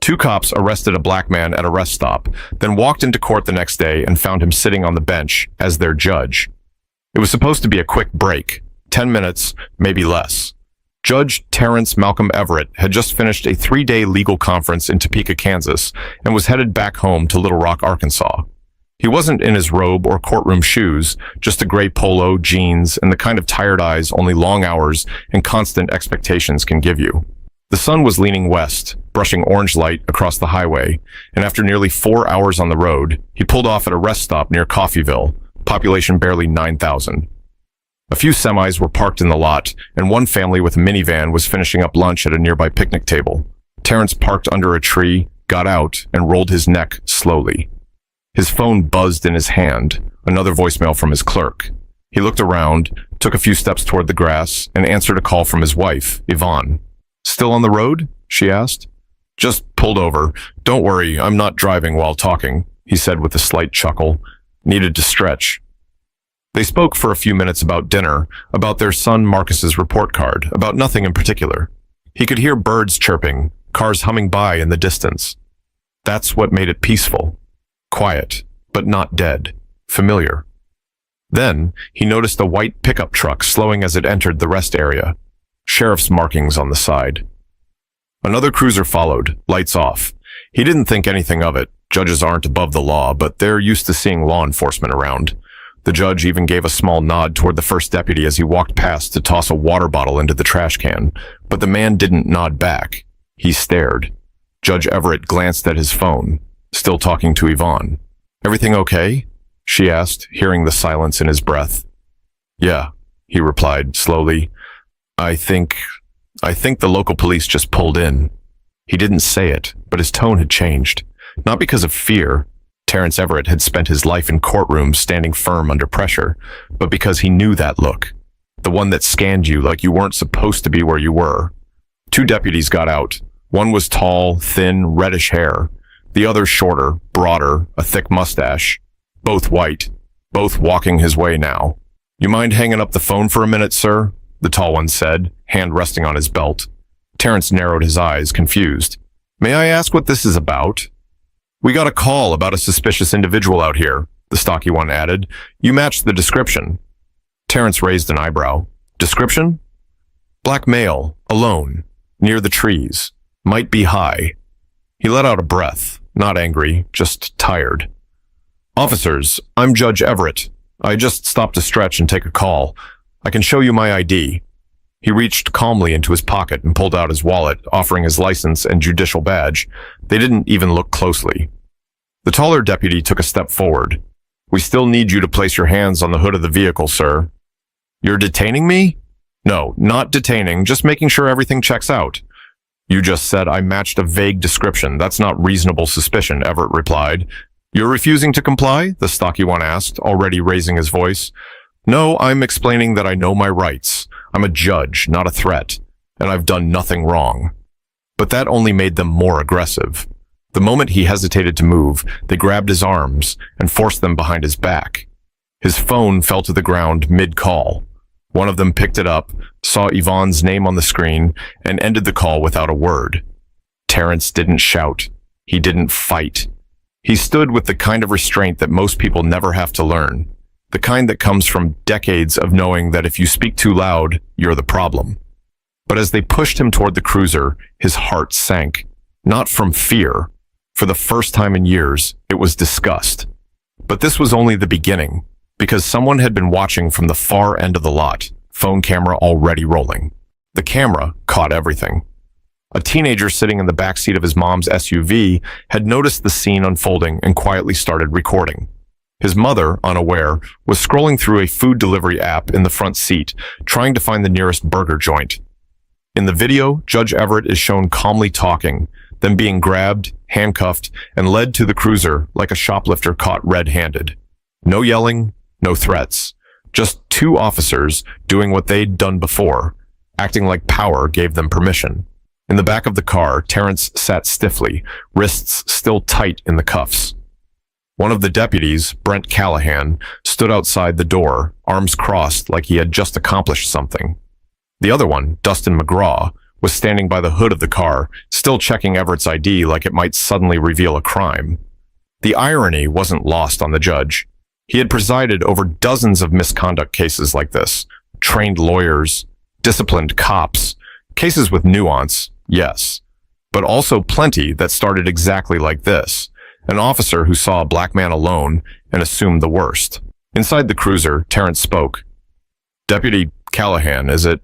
Two cops arrested a black man at a rest stop, then walked into court the next day and found him sitting on the bench as their judge. It was supposed to be a quick break, 10 minutes, maybe less. Judge Terrence Malcolm Everett had just finished a 3-day legal conference in Topeka, Kansas, and was headed back home to Little Rock, Arkansas. He wasn't in his robe or courtroom shoes, just a gray polo, jeans, and the kind of tired eyes only long hours and constant expectations can give you. The sun was leaning west, brushing orange light across the highway, and after nearly 4 hours on the road, he pulled off at a rest stop near Coffeyville, population barely 9,000. A few semis were parked in the lot, and one family with a minivan was finishing up lunch at a nearby picnic table. Terrence parked under a tree, got out, and rolled his neck slowly. His phone buzzed in his hand, another voicemail from his clerk. He looked around, took a few steps toward the grass, and answered a call from his wife, Yvonne. "Still on the road?" she asked. "Just pulled over. Don't worry, I'm not driving while talking," he said with a slight chuckle. Needed to stretch. They spoke for a few minutes about dinner, about their son Marcus's report card, about nothing in particular. He could hear birds chirping, cars humming by in the distance. That's what made it peaceful. Quiet, but not dead. Familiar. Then, he noticed a white pickup truck slowing as it entered the rest area. Sheriff's markings on the side. Another cruiser followed, lights off. He didn't think anything of it. Judges aren't above the law, but they're used to seeing law enforcement around. The judge even gave a small nod toward the first deputy as he walked past to toss a water bottle into the trash can, but the man didn't nod back. He stared. Judge Everett glanced at his phone, still talking to Yvonne. "Everything okay?" she asked, hearing the silence in his breath. "Yeah," he replied slowly. I think the local police just pulled in." He didn't say it, but his tone had changed. Not because of fear. Terrence Everett had spent his life in courtrooms standing firm under pressure, but because he knew that look. The one that scanned you like you weren't supposed to be where you were. Two deputies got out. One was tall, thin, reddish hair. The other shorter, broader, a thick mustache. Both white. Both walking his way now. "You mind hanging up the phone for a minute, sir?" the tall one said, hand resting on his belt. Terrence narrowed his eyes, confused. "May I ask what this is about?" "We got a call about a suspicious individual out here," the stocky one added. "You matched the description." Terrence raised an eyebrow. "Description?" "Black male, alone, near the trees, might be high." He let out a breath, not angry, just tired. "Officers, I'm Judge Everett. I just stopped to stretch and take a call. I can show you my ID." He reached calmly into his pocket and pulled out his wallet, offering his license and judicial badge. They didn't even look closely. The taller deputy took a step forward. "We still need you to place your hands on the hood of the vehicle, sir." "You're detaining me?" "No, not detaining, just making sure everything checks out." "You just said I matched a vague description. That's not reasonable suspicion," Everett replied. "You're refusing to comply?" the stocky one asked, already raising his voice. "No, I'm explaining that I know my rights. I'm a judge, not a threat, and I've done nothing wrong." But that only made them more aggressive. The moment he hesitated to move, they grabbed his arms and forced them behind his back. His phone fell to the ground mid-call. One of them picked it up, saw Yvonne's name on the screen, and ended the call without a word. Terrence didn't shout. He didn't fight. He stood with the kind of restraint that most people never have to learn. The kind that comes from decades of knowing that if you speak too loud, you're the problem. But as they pushed him toward the cruiser, his heart sank. Not from fear. For the first time in years, it was disgust. But this was only the beginning, because someone had been watching from the far end of the lot, phone camera already rolling. The camera caught everything. A teenager sitting in the backseat of his mom's SUV had noticed the scene unfolding and quietly started recording. His mother, unaware, was scrolling through a food delivery app in the front seat, trying to find the nearest burger joint. In the video, Judge Everett is shown calmly talking, then being grabbed, handcuffed, and led to the cruiser like a shoplifter caught red-handed. No yelling, no threats. Just two officers doing what they'd done before, acting like power gave them permission. In the back of the car, Terrence sat stiffly, wrists still tight in the cuffs. One of the deputies, Brent Callahan, stood outside the door, arms crossed like he had just accomplished something. The other one, Dustin McGraw, was standing by the hood of the car, still checking Everett's ID like it might suddenly reveal a crime. The irony wasn't lost on the judge. He had presided over dozens of misconduct cases like this, trained lawyers, disciplined cops, cases with nuance, yes, but also plenty that started exactly like this, an officer who saw a black man alone and assumed the worst. Inside the cruiser, Terrence spoke. "Deputy Callahan, is it?"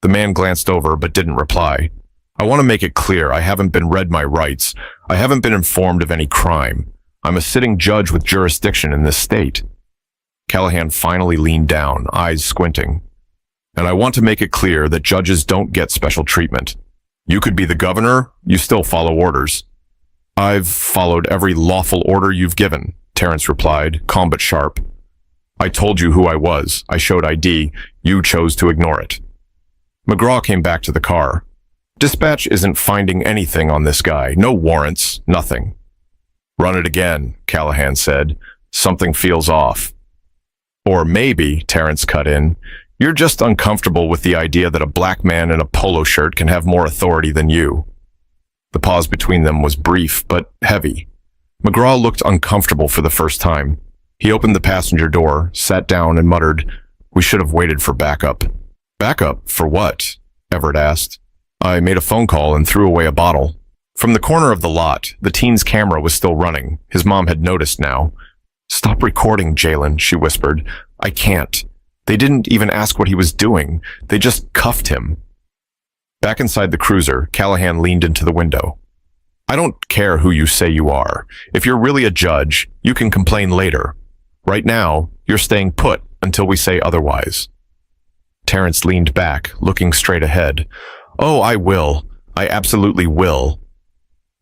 The man glanced over but didn't reply. "I want to make it clear I haven't been read my rights. I haven't been informed of any crime. I'm a sitting judge with jurisdiction in this state." Callahan finally leaned down, eyes squinting. "And I want to make it clear that judges don't get special treatment. You could be the governor, you still follow orders." "I've followed every lawful order you've given," Terrence replied, calm but sharp. "I told you who I was. I showed ID. You chose to ignore it." McGraw came back to the car. "Dispatch isn't finding anything on this guy. No warrants, nothing." "Run it again," Callahan said. "Something feels off." "Or maybe," Terrence cut in, "you're just uncomfortable with the idea that a black man in a polo shirt can have more authority than you." The pause between them was brief but heavy. McGraw looked uncomfortable for the first time. He opened the passenger door, sat down, and muttered, "We should have waited for backup." "Backup? For what?" Everett asked. "I made a phone call and threw away a bottle." From the corner of the lot, the teen's camera was still running. His mom had noticed now. "Stop recording, Jalen," she whispered. "I can't. They didn't even ask what he was doing. They just cuffed him." Back inside the cruiser, Callahan leaned into the window. "I don't care who you say you are. If you're really a judge, you can complain later. Right now, you're staying put until we say otherwise." Terrence leaned back, looking straight ahead. "Oh, I will. I absolutely will."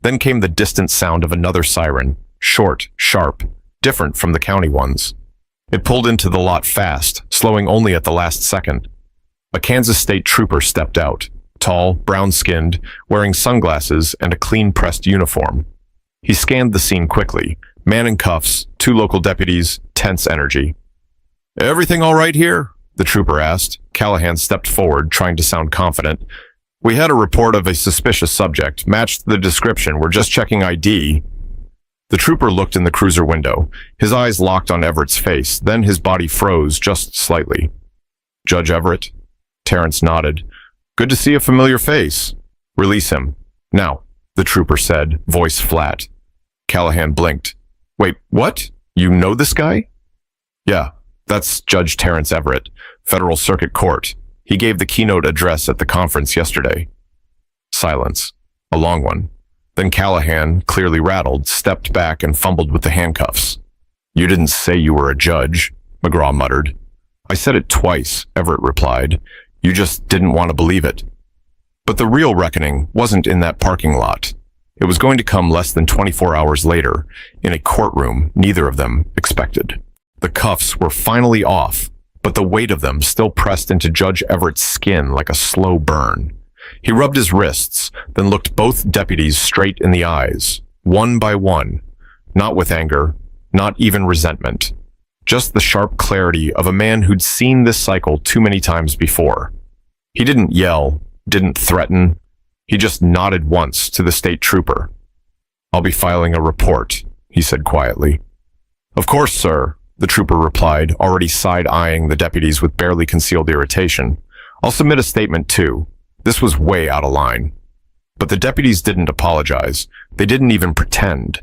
Then came the distant sound of another siren, short, sharp, different from the county ones. It pulled into the lot fast, slowing only at the last second. A Kansas State trooper stepped out, tall, brown-skinned, wearing sunglasses and a clean-pressed uniform. He scanned the scene quickly, man in cuffs, 2 local deputies, tense energy. "Everything all right here?" the trooper asked. Callahan stepped forward, trying to sound confident. "We had a report of a suspicious subject, matched the description. We're just checking ID." The trooper looked in the cruiser window. His eyes locked on Everett's face, then his body froze just slightly. "Judge Everett?" Terrence nodded. "Good to see a familiar face." "Release him. Now," the trooper said, voice flat. Callahan blinked. "Wait, what? You know this guy?" "Yeah, that's Judge Terrence Everett, Federal Circuit Court. He gave the keynote address at the conference yesterday." Silence. A long one. Then Callahan, clearly rattled, stepped back and fumbled with the handcuffs. "You didn't say you were a judge," McGraw muttered. "I said it twice," Everett replied. "You just didn't want to believe it." But the real reckoning wasn't in that parking lot. It was going to come less than 24 hours later, in a courtroom neither of them expected. The cuffs were finally off, but the weight of them still pressed into Judge Everett's skin like a slow burn. He rubbed his wrists, then looked both deputies straight in the eyes, one by one, not with anger, not even resentment, just the sharp clarity of a man who'd seen this cycle too many times before. He didn't yell, didn't threaten. He just nodded once to the state trooper. "I'll be filing a report," he said quietly. "Of course, sir," the trooper replied, already side-eyeing the deputies with barely concealed irritation. "I'll submit a statement, too. This was way out of line." But the deputies didn't apologize. They didn't even pretend.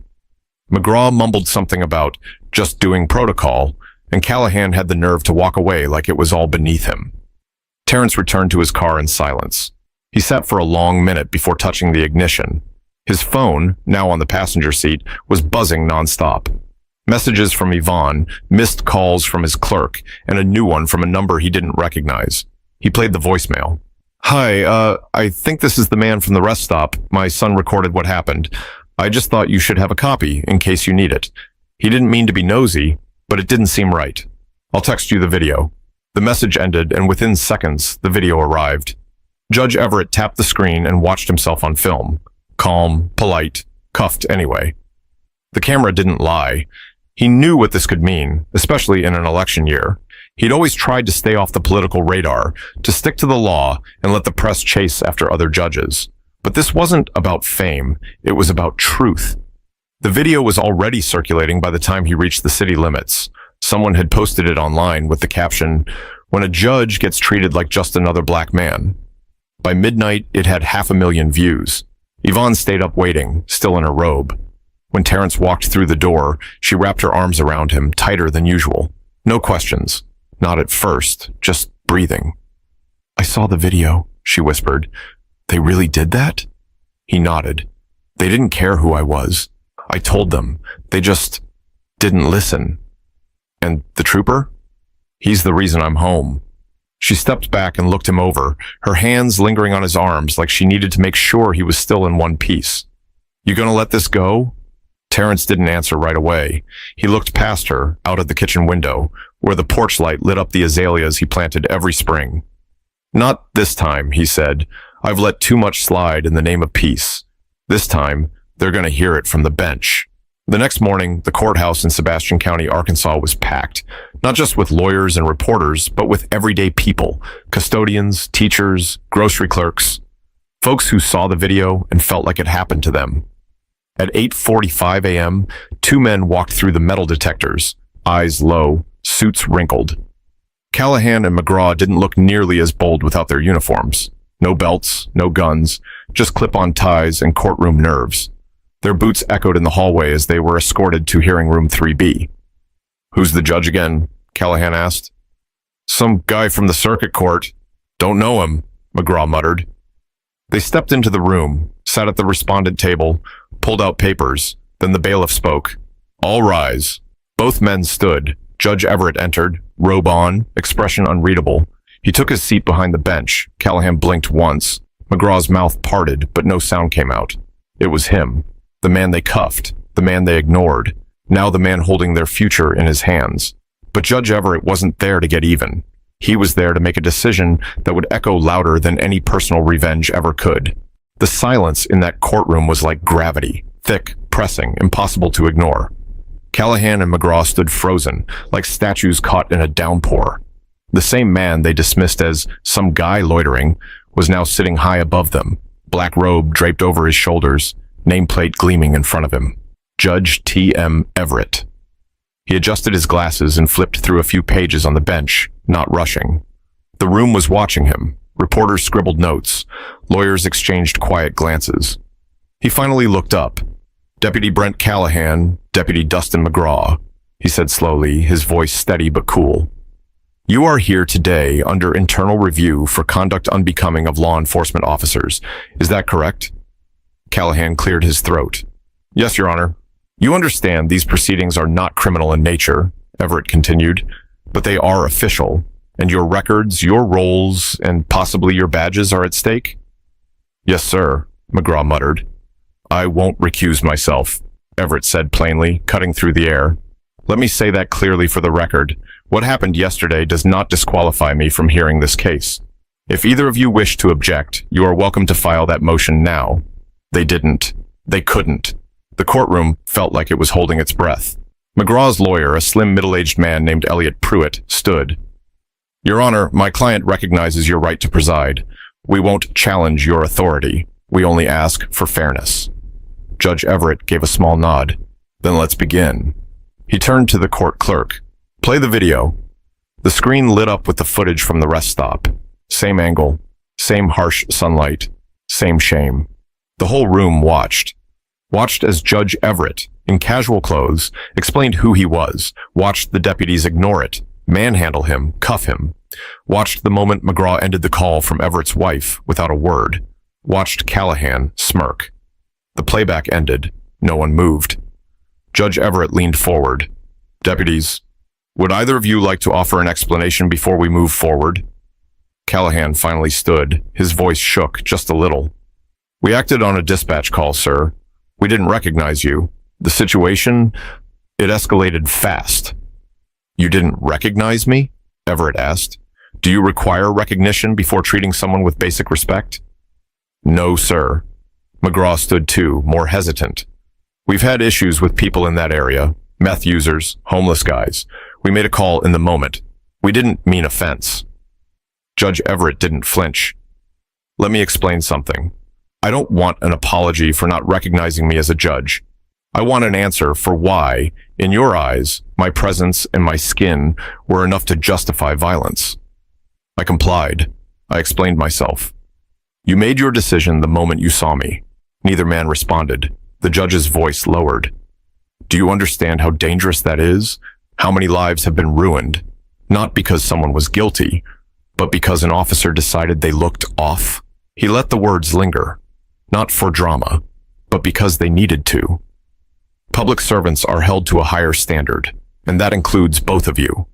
McGraw mumbled something about just doing protocol, and Callahan had the nerve to walk away like it was all beneath him. Terrence returned to his car in silence. He sat for a long minute before touching the ignition. His phone, now on the passenger seat, was buzzing nonstop. Messages from Yvonne, missed calls from his clerk, and a new one from a number he didn't recognize. He played the voicemail. "Hi, I think this is the man from the rest stop. My son recorded what happened. I just thought you should have a copy in case you need it. He didn't mean to be nosy, but it didn't seem right. I'll text you the video." The message ended, and within seconds, the video arrived. Judge Everett tapped the screen and watched himself on film. Calm, polite, cuffed anyway. The camera didn't lie. He knew what this could mean, especially in an election year. He'd always tried to stay off the political radar, to stick to the law and let the press chase after other judges. But this wasn't about fame, it was about truth. The video was already circulating by the time he reached the city limits. Someone had posted it online with the caption, "When a judge gets treated like just another black man." By midnight, it had 500,000 views. Yvonne stayed up waiting, still in her robe. When Terrence walked through the door, she wrapped her arms around him, tighter than usual. No questions. Not at first, just breathing. "I saw the video," she whispered. "They really did that?" He nodded. "They didn't care who I was. I told them. They just didn't listen." "And the trooper? He's the reason I'm home." She stepped back and looked him over, her hands lingering on his arms like she needed to make sure he was still in one piece. "You gonna let this go?" Terrence didn't answer right away. He looked past her, out of the kitchen window, where the porch light lit up the azaleas he planted every spring. "Not this time," he said. "I've let too much slide in the name of peace. This time, they're gonna hear it from the bench." The next morning, the courthouse in Sebastian County, Arkansas was packed, not just with lawyers and reporters, but with everyday people, custodians, teachers, grocery clerks, folks who saw the video and felt like it happened to them. At 8:45 a.m., two men walked through the metal detectors, eyes low, suits wrinkled. Callahan and McGraw didn't look nearly as bold without their uniforms. No belts, no guns, just clip-on ties and courtroom nerves. Their boots echoed in the hallway as they were escorted to hearing room 3B. "Who's the judge again?" Callahan asked. "Some guy from the circuit court. Don't know him," McGraw muttered. They stepped into the room, sat at the respondent table, pulled out papers. Then the bailiff spoke. "All rise." Both men stood. Judge Everett entered, robe on, expression unreadable. He took his seat behind the bench. Callahan blinked once. McGraw's mouth parted, but no sound came out. It was him. The man they cuffed. The man they ignored. Now the man holding their future in his hands. But Judge Everett wasn't there to get even. He was there to make a decision that would echo louder than any personal revenge ever could. The silence in that courtroom was like gravity, thick, pressing, impossible to ignore. Callahan and McGraw stood frozen, like statues caught in a downpour. The same man they dismissed as some guy loitering was now sitting high above them, black robe draped over his shoulders, nameplate gleaming in front of him. Judge T.M. Everett. He adjusted his glasses and flipped through a few pages on the bench, not rushing. The room was watching him. Reporters scribbled notes. Lawyers exchanged quiet glances. He finally looked up. "Deputy Brent Callahan, Deputy Dustin McGraw," he said slowly, his voice steady but cool. "You are here today under internal review for conduct unbecoming of law enforcement officers. Is that correct?" Callahan cleared his throat. "Yes, Your Honor." "You understand these proceedings are not criminal in nature," Everett continued, "but they are official, and your records, your roles, and possibly your badges are at stake?" "Yes, sir," McGraw muttered. "I won't recuse myself," Everett said plainly, cutting through the air. "Let me say that clearly for the record. What happened yesterday does not disqualify me from hearing this case. If either of you wish to object, you are welcome to file that motion now." They didn't. They couldn't. The courtroom felt like it was holding its breath. McGraw's lawyer, a slim middle-aged man named Elliot Pruitt, stood. "Your Honor, my client recognizes your right to preside. We won't challenge your authority. We only ask for fairness." Judge Everett gave a small nod. "Then let's begin." He turned to the court clerk. "Play the video." The screen lit up with the footage from the rest stop. Same angle, same harsh sunlight, same shame. The whole room watched as Judge Everett, in casual clothes, explained who he was, watched the deputies ignore it, manhandle him, cuff him, watched the moment McGraw ended the call from Everett's wife without a word, watched Callahan smirk. The playback ended. No one moved. Judge Everett leaned forward. "Deputies, would either of you like to offer an explanation before we move forward?" Callahan finally stood. His voice shook just a little. "We acted on a dispatch call, sir. We didn't recognize you. The situation, it escalated fast." "You didn't recognize me?" Everett asked. "Do you require recognition before treating someone with basic respect?" "No, sir." McGraw stood too, more hesitant. "We've had issues with people in that area, meth users, homeless guys. We made a call in the moment. We didn't mean offense. Judge Everett didn't flinch. Let me explain something. I don't want an apology for not recognizing me as a judge. I want an answer for why, in your eyes, my presence and my skin were enough to justify violence. I complied. I explained myself. You made your decision the moment you saw me. Neither man responded. The judge's voice lowered. Do you understand how dangerous that is? How many lives have been ruined? Not because someone was guilty, but because an officer decided they looked off. He let the words linger. Not for drama, but because they needed to. Public servants are held to a higher standard, and that includes both of you.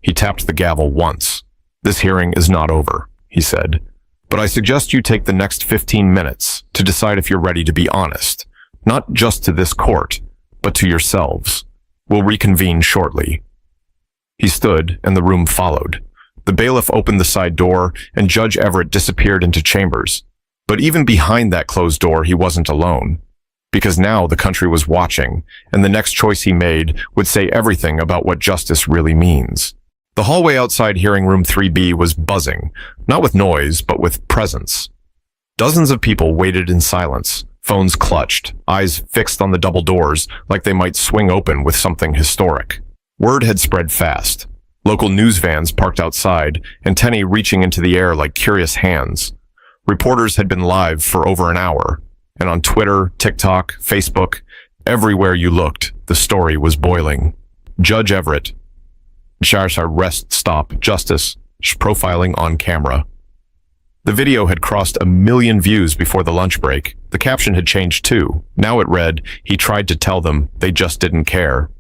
He tapped the gavel once. This hearing is not over, he said, but I suggest you take the next 15 minutes to decide if you're ready to be honest, not just to this court, but to yourselves. We'll reconvene shortly. He stood, and the room followed. The bailiff opened the side door, and Judge Everett disappeared into chambers. But even behind that closed door, he wasn't alone. Because now the country was watching, and the next choice he made would say everything about what justice really means. The hallway outside hearing room 3B was buzzing, not with noise, but with presence. Dozens of people waited in silence, phones clutched, eyes fixed on the double doors like they might swing open with something historic. Word had spread fast. Local news vans parked outside, antennae reaching into the air like curious hands. Reporters had been live for over an hour, and on Twitter, TikTok, Facebook, everywhere you looked, the story was boiling. Judge Everett. Rest stop, justice, profiling on camera. The video had crossed 1 million views before the lunch break. The caption had changed too. Now it read, he tried to tell them, they just didn't care.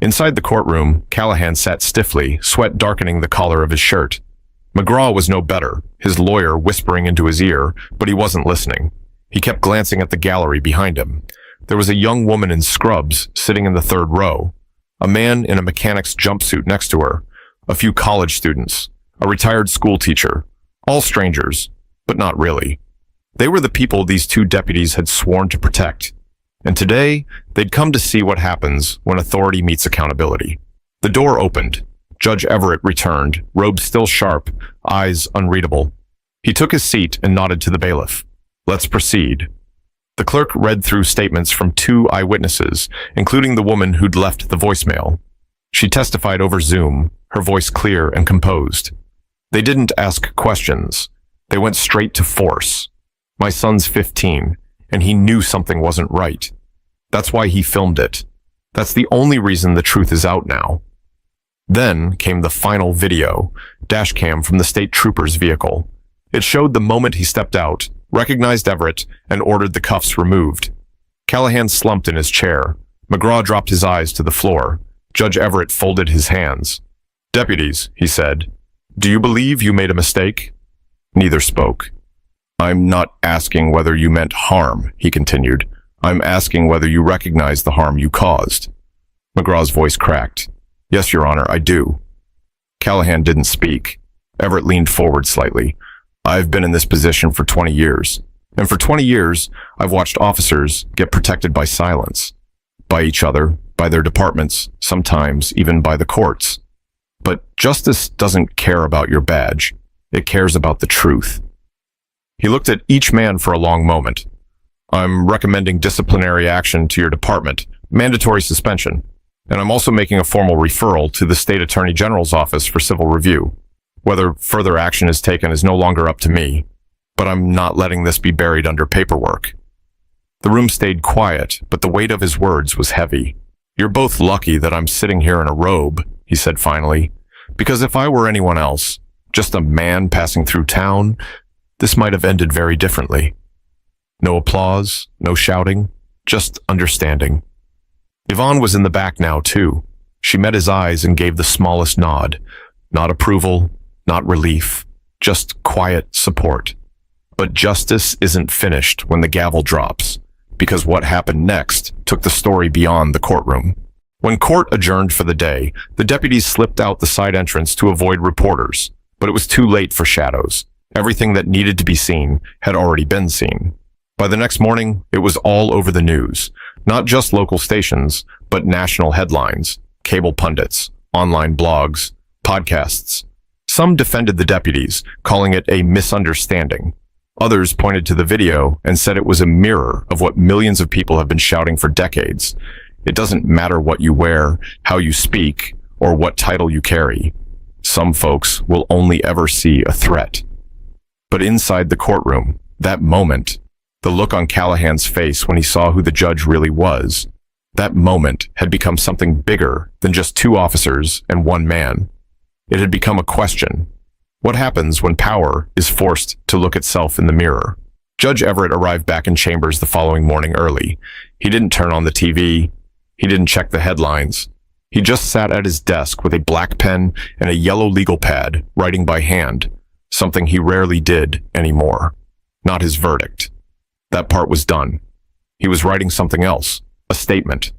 Inside the courtroom, Callahan sat stiffly, sweat darkening the collar of his shirt. McGraw was no better, his lawyer whispering into his ear, but he wasn't listening. He kept glancing at the gallery behind him. There was a young woman in scrubs sitting in the third row, a man in a mechanic's jumpsuit next to her, a few college students, a retired school teacher, all strangers, but not really. They were the people these two deputies had sworn to protect, and today they'd come to see what happens when authority meets accountability. The door opened. Judge Everett returned, robe still sharp, eyes unreadable. He took his seat and nodded to the bailiff. Let's proceed. The clerk read through statements from 2 eyewitnesses, including the woman who'd left the voicemail. She testified over Zoom, her voice clear and composed. They didn't ask questions. They went straight to force. My son's 15, and he knew something wasn't right. That's why he filmed it. That's the only reason the truth is out now. Then came the final video, dashcam from the state trooper's vehicle. It showed the moment he stepped out, recognized Everett, and ordered the cuffs removed. Callahan slumped in his chair. McGraw dropped his eyes to the floor. Judge Everett folded his hands. Deputies, he said, do you believe you made a mistake? Neither spoke. I'm not asking whether you meant harm, he continued. I'm asking whether you recognize the harm you caused. McGraw's voice cracked. Yes, Your Honor, I do. Callahan didn't speak. Everett leaned forward slightly. I've been in this position for 20 years. And for 20 years, I've watched officers get protected by silence. By each other, by their departments, sometimes even by the courts. But justice doesn't care about your badge. It cares about the truth. He looked at each man for a long moment. I'm recommending disciplinary action to your department, mandatory suspension. And I'm also making a formal referral to the State Attorney General's office for civil review. Whether further action is taken is no longer up to me, but I'm not letting this be buried under paperwork. The room stayed quiet, but the weight of his words was heavy. You're both lucky that I'm sitting here in a robe, he said finally, because if I were anyone else, just a man passing through town, this might have ended very differently. No applause, no shouting, just understanding. Yvonne was in the back now, too. She met his eyes and gave the smallest nod. Not approval, not relief, just quiet support. But justice isn't finished when the gavel drops, because what happened next took the story beyond the courtroom. When court adjourned for the day, the deputies slipped out the side entrance to avoid reporters, but it was too late for shadows. Everything that needed to be seen had already been seen. By the next morning, it was all over the news. Not just local stations, but national headlines, cable pundits, online blogs. podcasts. Some defended the deputies, calling it a misunderstanding. Others pointed to the video and said it was a mirror of what millions of people have been shouting for decades. It doesn't matter what you wear, how you speak, or what title you carry. Some folks will only ever see a threat. But inside the courtroom, that moment, the look on Callahan's face when he saw who the judge really was, that moment had become something bigger than just two officers and one man. It had become a question. What happens when power is forced to look itself in the mirror? Judge Everett arrived back in chambers the following morning early. He didn't turn on the TV. He didn't check the headlines. He just sat at his desk with a black pen and a yellow legal pad, writing by hand, something he rarely did anymore. Not his verdict. That part was done. He was writing something else, a statement.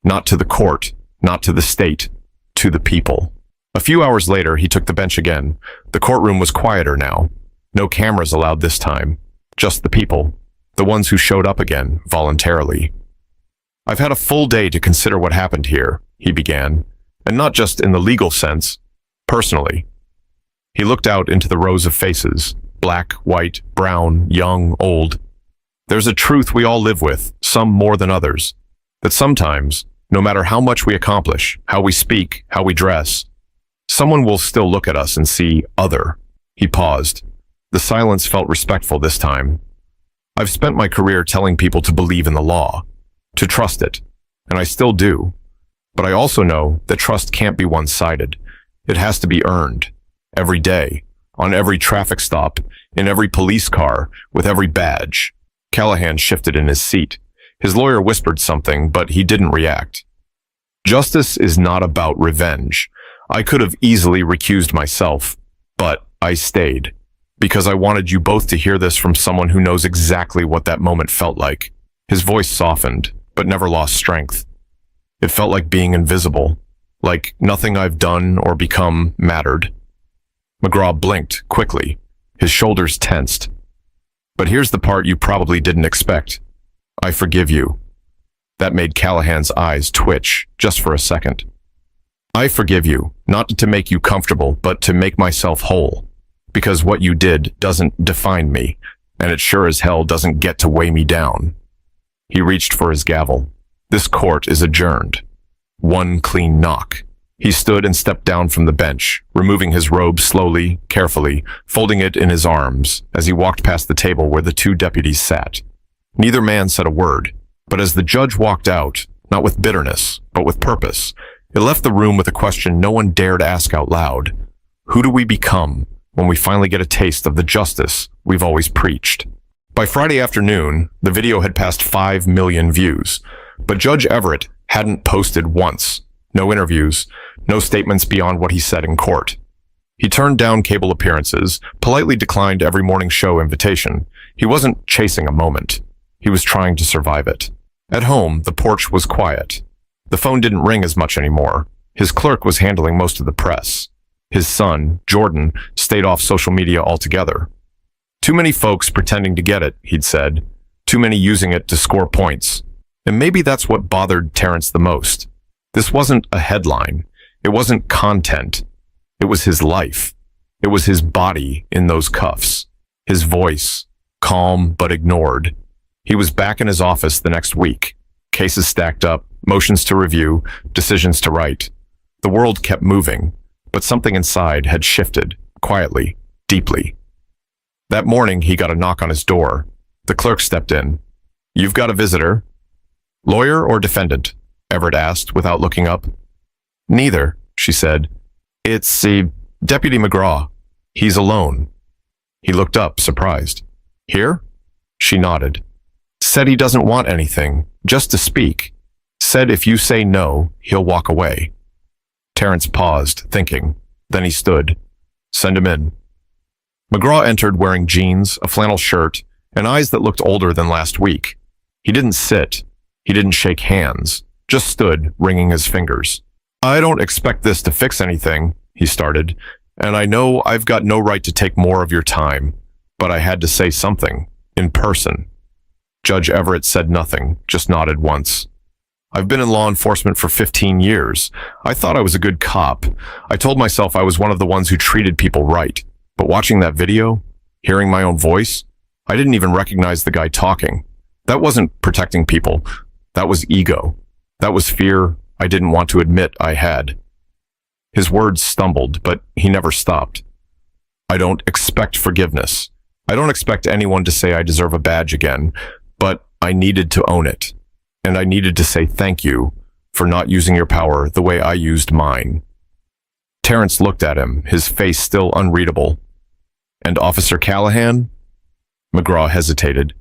Not to the court, not to the state, to the people. A few hours later, he took the bench again. The courtroom was quieter now. No cameras allowed this time. Just the people. The ones who showed up again, voluntarily. I've had a full day to consider what happened here, he began. And not just in the legal sense, personally. He looked out into the rows of faces. Black, white, brown, young, old. There's a truth we all live with, some more than others. That sometimes, no matter how much we accomplish, how we speak, how we dress, someone will still look at us and see other. He paused. The silence felt respectful this time. I've spent my career telling people to believe in the law, to trust it, and I still do. But I also know that trust can't be one-sided. It has to be earned, every day, on every traffic stop, in every police car, with every badge. Callahan shifted in his seat. His lawyer whispered something, but he didn't react. Justice is not about revenge. I could have easily recused myself, but I stayed, because I wanted you both to hear this from someone who knows exactly what that moment felt like. His voice softened, but never lost strength. It felt like being invisible, like nothing I've done or become mattered. McGraw blinked quickly, his shoulders tensed. But here's the part you probably didn't expect. I forgive you. That made Callahan's eyes twitch, just for a second. I forgive you, not to make you comfortable, but to make myself whole. Because what you did doesn't define me, and it sure as hell doesn't get to weigh me down. He reached for his gavel. This court is adjourned. One clean knock. He stood and stepped down from the bench, removing his robe slowly, carefully, folding it in his arms as he walked past the table where the two deputies sat. Neither man said a word, but as the judge walked out, not with bitterness, but with purpose, it left the room with a question no one dared ask out loud. Who do we become when we finally get a taste of the justice we've always preached? By Friday afternoon, the video had passed 5 million views, but Judge Everett hadn't posted once. No interviews, no statements beyond what he said in court. He turned down cable appearances, politely declined every morning show invitation. He wasn't chasing a moment. He was trying to survive it. At home, the porch was quiet. The phone didn't ring as much anymore. His clerk was handling most of the press. His son, Jordan, stayed off social media altogether. Too many folks pretending to get it, he'd said. Too many using it to score points. And maybe that's what bothered Terrence the most. This wasn't a headline. It wasn't content. It was his life. It was his body in those cuffs. His voice, calm but ignored. He was back in his office the next week. Cases stacked up, motions to review, decisions to write. The world kept moving, but something inside had shifted, quietly, deeply. That morning, he got a knock on his door. The clerk stepped in. "You've got a visitor." "Lawyer or defendant?" Everett asked without looking up. "Neither," she said. "It's Deputy McGraw. He's alone." He looked up, surprised. "Here?" She nodded. "Said he doesn't want anything, just to speak. Said if you say no, he'll walk away." Terrence paused, thinking. Then he stood. "Send him in." McGraw entered wearing jeans, a flannel shirt, and eyes that looked older than last week. He didn't sit. He didn't shake hands. Just stood, wringing his fingers. "I don't expect this to fix anything," he started, "and I know I've got no right to take more of your time, but I had to say something, in person." Judge Everett said nothing, just nodded once. I've been in law enforcement for 15 years. I thought I was a good cop. I told myself I was one of the ones who treated people right. But watching that video, hearing my own voice, I didn't even recognize the guy talking. That wasn't protecting people. That was ego. That was fear I didn't want to admit I had. His words stumbled, but he never stopped. I don't expect forgiveness. I don't expect anyone to say I deserve a badge again, but I needed to own it. And I needed to say thank you for not using your power the way I used mine. Terrence looked at him, his face still unreadable. And Officer Callahan? McGraw hesitated.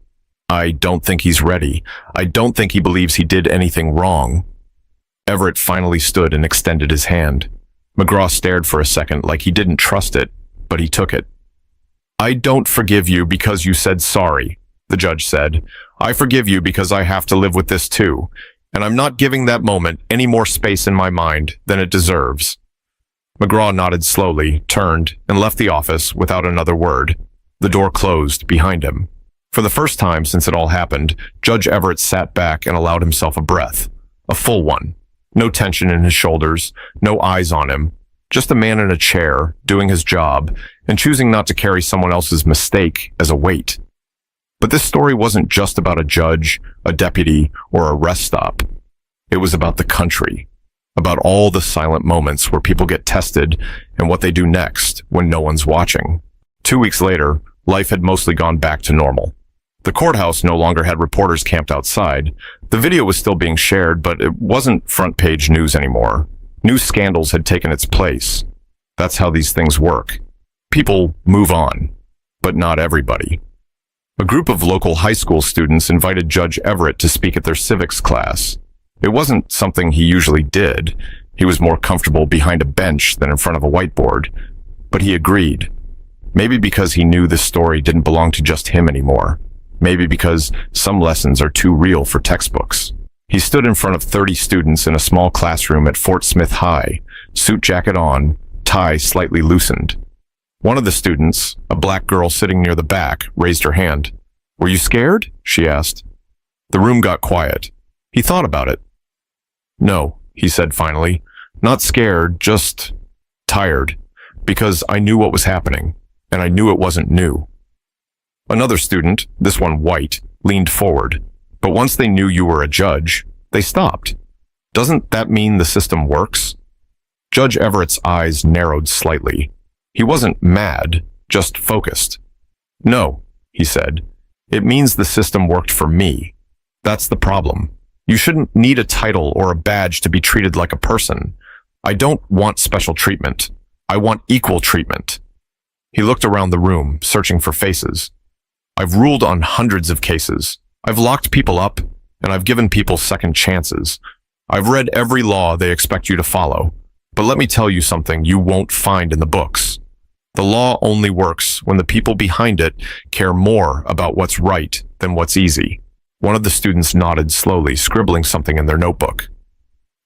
I don't think he's ready. I don't think he believes he did anything wrong. Everett finally stood and extended his hand. McGraw stared for a second like he didn't trust it, but he took it. I don't forgive you because you said sorry, the judge said. I forgive you because I have to live with this too, and I'm not giving that moment any more space in my mind than it deserves. McGraw nodded slowly, turned, and left the office without another word. The door closed behind him. For the first time since it all happened, Judge Everett sat back and allowed himself a breath. A full one. No tension in his shoulders, no eyes on him. Just a man in a chair, doing his job, and choosing not to carry someone else's mistake as a weight. But this story wasn't just about a judge, a deputy, or a rest stop. It was about the country. About all the silent moments where people get tested and what they do next when no one's watching. 2 weeks later, life had mostly gone back to normal. The courthouse no longer had reporters camped outside. The video was still being shared, but it wasn't front-page news anymore. New scandals had taken its place. That's how these things work. People move on, but not everybody. A group of local high school students invited Judge Everett to speak at their civics class. It wasn't something he usually did. He was more comfortable behind a bench than in front of a whiteboard. But he agreed. Maybe because he knew this story didn't belong to just him anymore. Maybe because some lessons are too real for textbooks. He stood in front of 30 students in a small classroom at Fort Smith High, suit jacket on, tie slightly loosened. One of the students, a black girl sitting near the back, raised her hand. "Were you scared?" she asked. The room got quiet. He thought about it. "No," he said finally. "Not scared, just tired. Because I knew what was happening, and I knew it wasn't new." Another student, this one white, leaned forward. But once they knew you were a judge, they stopped. Doesn't that mean the system works? Judge Everett's eyes narrowed slightly. He wasn't mad, just focused. "No," he said. "It means the system worked for me. That's the problem. You shouldn't need a title or a badge to be treated like a person. I don't want special treatment. I want equal treatment." He looked around the room, searching for faces. "I've ruled on hundreds of cases. I've locked people up, and I've given people second chances. I've read every law they expect you to follow. But let me tell you something you won't find in the books. The law only works when the people behind it care more about what's right than what's easy." One of the students nodded slowly, scribbling something in their notebook.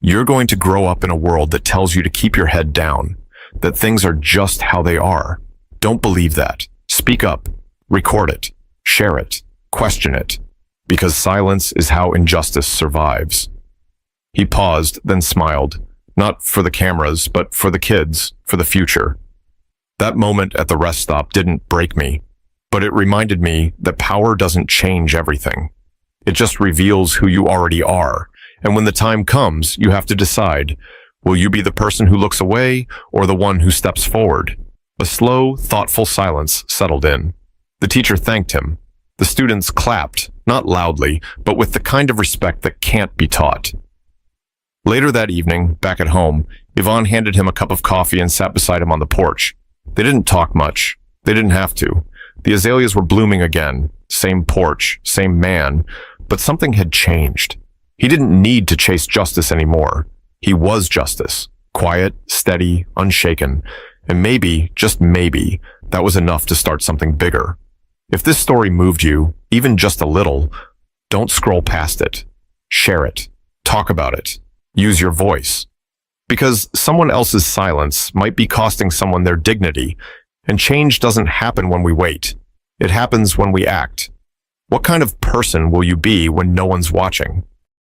"You're going to grow up in a world that tells you to keep your head down, that things are just how they are. Don't believe that. Speak up. Record it. Share it. Question it. Because silence is how injustice survives." He paused, then smiled. Not for the cameras, but for the kids, for the future. That moment at the rest stop didn't break me, but it reminded me that power doesn't change everything. It just reveals who you already are, and when the time comes, you have to decide, will you be the person who looks away or the one who steps forward? A slow, thoughtful silence settled in. The teacher thanked him. The students clapped, not loudly, but with the kind of respect that can't be taught. Later that evening, back at home, Yvonne handed him a cup of coffee and sat beside him on the porch. They didn't talk much. They didn't have to. The azaleas were blooming again. Same porch, same man, but something had changed. He didn't need to chase justice anymore. He was justice. Quiet, steady, unshaken. And maybe, just maybe, that was enough to start something bigger. If this story moved you, even just a little, don't scroll past it. Share it. Talk about it. Use your voice. Because someone else's silence might be costing someone their dignity, and change doesn't happen when we wait. It happens when we act. What kind of person will you be when no one's watching?